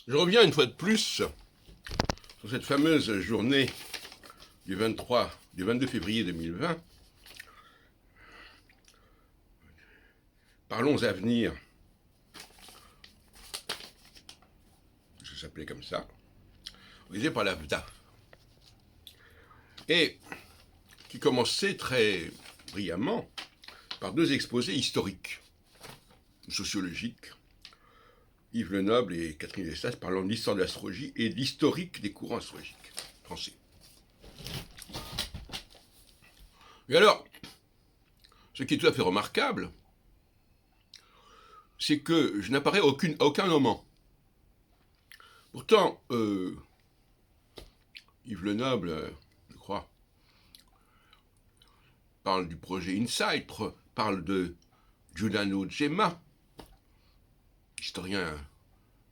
Je reviens une fois de plus sur cette fameuse journée du 22 février 2020. Parlons Avenir, ça s'appelait comme ça, organisé par la VDAF, et qui commençait très brillamment par deux exposés historiques, sociologiques, Yves Lenoble et Catherine Gestas, parlant de l'histoire de l'astrologie et de l'historique des courants astrologiques français. Et alors, ce qui est tout à fait remarquable, c'est que je n'apparais à aucun moment. Pourtant, Yves Lenoble, je crois, parle du projet Insight, parle de Giuliano Gemma, historien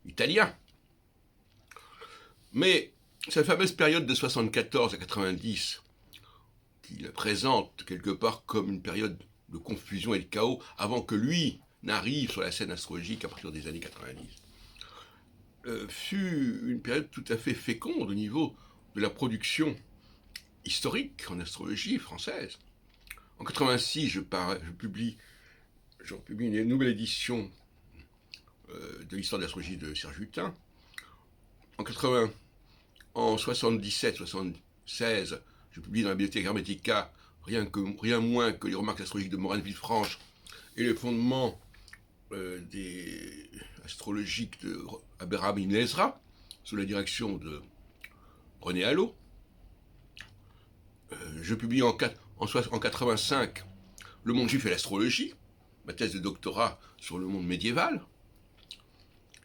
italien. Mais cette fameuse période de 74 à 90, qu'il présente quelque part comme une période de confusion et de chaos, avant que lui n'arrive sur la scène astrologique à partir des années 90, fut une période tout à fait féconde au niveau de la production historique en astrologie française. En 86, je publie une nouvelle édition de l'histoire de l'astrologie de Serge Hutin. En 77-76, je publie dans la Bibliothèque Hermetica rien moins que les remarques astrologiques de Morane Villefranche et les fondements astrologiques de Abraham Ibn Ezra, sous la direction de René Hallot. Je publie en 85 Le monde juif et l'astrologie, ma thèse de doctorat sur le monde médiéval.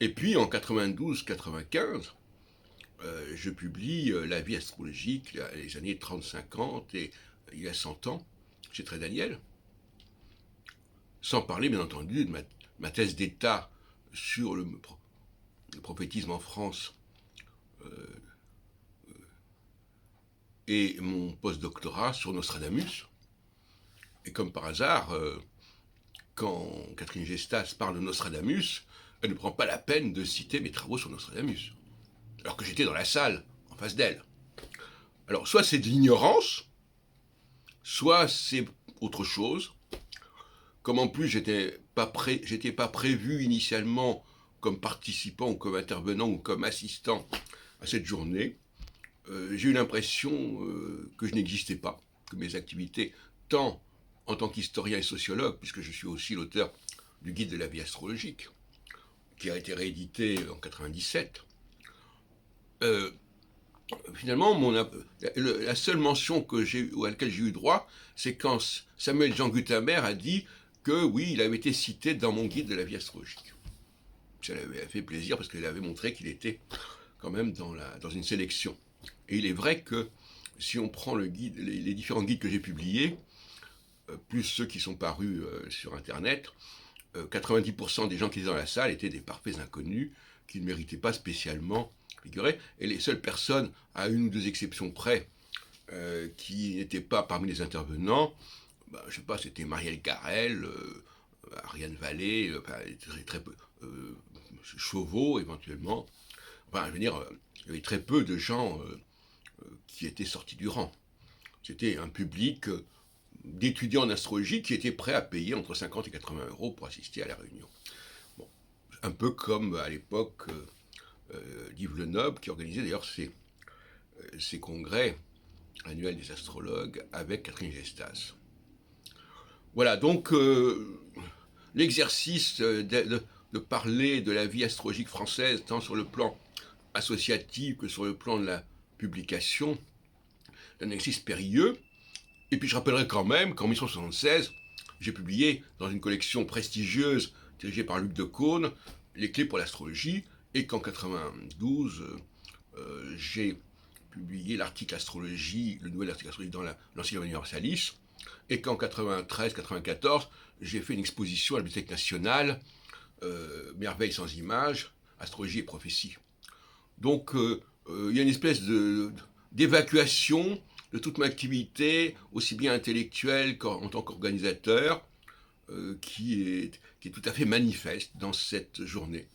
Et puis en 92-95, je publie La vie astrologique, les années 30-50 et il y a 100 ans, chez Très Daniel. Sans parler, bien entendu, de ma thèse d'état sur le prophétisme en France et mon post-doctorat sur Nostradamus. Et comme par hasard, quand Catherine Gestas parle de Nostradamus, elle ne prend pas la peine de citer mes travaux sur Nostradamus, alors que j'étais dans la salle, en face d'elle. Alors, soit c'est de l'ignorance, soit c'est autre chose. Comme en plus j'étais pas prévu initialement comme participant ou comme intervenant ou comme assistant à cette journée, j'ai eu l'impression que je n'existais pas, que mes activités, tant en tant qu'historien et sociologue, puisque je suis aussi l'auteur du guide de la vie astrologique, qui a été réédité en 97, finalement, la seule mention à laquelle j'ai eu droit, c'est quand Samuel Jean Gutenberg a dit que oui, il avait été cité dans mon guide de la vie astrologique. Ça lui avait fait plaisir parce qu'il avait montré qu'il était quand même dans une sélection. Et il est vrai que si on prend les différents guides que j'ai publiés, plus ceux qui sont parus sur Internet, 90% des gens qui étaient dans la salle étaient des parfaits inconnus qui ne méritaient pas spécialement figurer. Et les seules personnes, à une ou deux exceptions près, qui n'étaient pas parmi les intervenants, je sais pas, c'était Marielle Carrel, Ariane Vallée, très peu, Chauveau éventuellement. Enfin, je veux dire, il y avait très peu de gens qui étaient sortis du rang. C'était un public d'étudiants en astrologie qui étaient prêts à payer entre 50 et 80 euros pour assister à la réunion. Bon, un peu comme à l'époque d'Yves Lenoble, qui organisait d'ailleurs ses congrès annuels des astrologues avec Catherine Gestas. Voilà, donc l'exercice de parler de la vie astrologique française, tant sur le plan associatif que sur le plan de la publication, un exercice périlleux. Et puis je rappellerai quand même qu'en 1976, j'ai publié dans une collection prestigieuse dirigée par Luc de Caunes, Les clés pour l'astrologie, et qu'en 92, j'ai publié l'article astrologie, le nouvel article astrologie dans l'Encyclopédie Universalis, et qu'en 93-94, j'ai fait une exposition à la Bibliothèque nationale, Merveilles sans images, astrologie et prophétie. Donc il y a une espèce d'évacuation de toute ma activité, aussi bien intellectuelle qu'en tant qu'organisateur, qui est tout à fait manifeste dans cette journée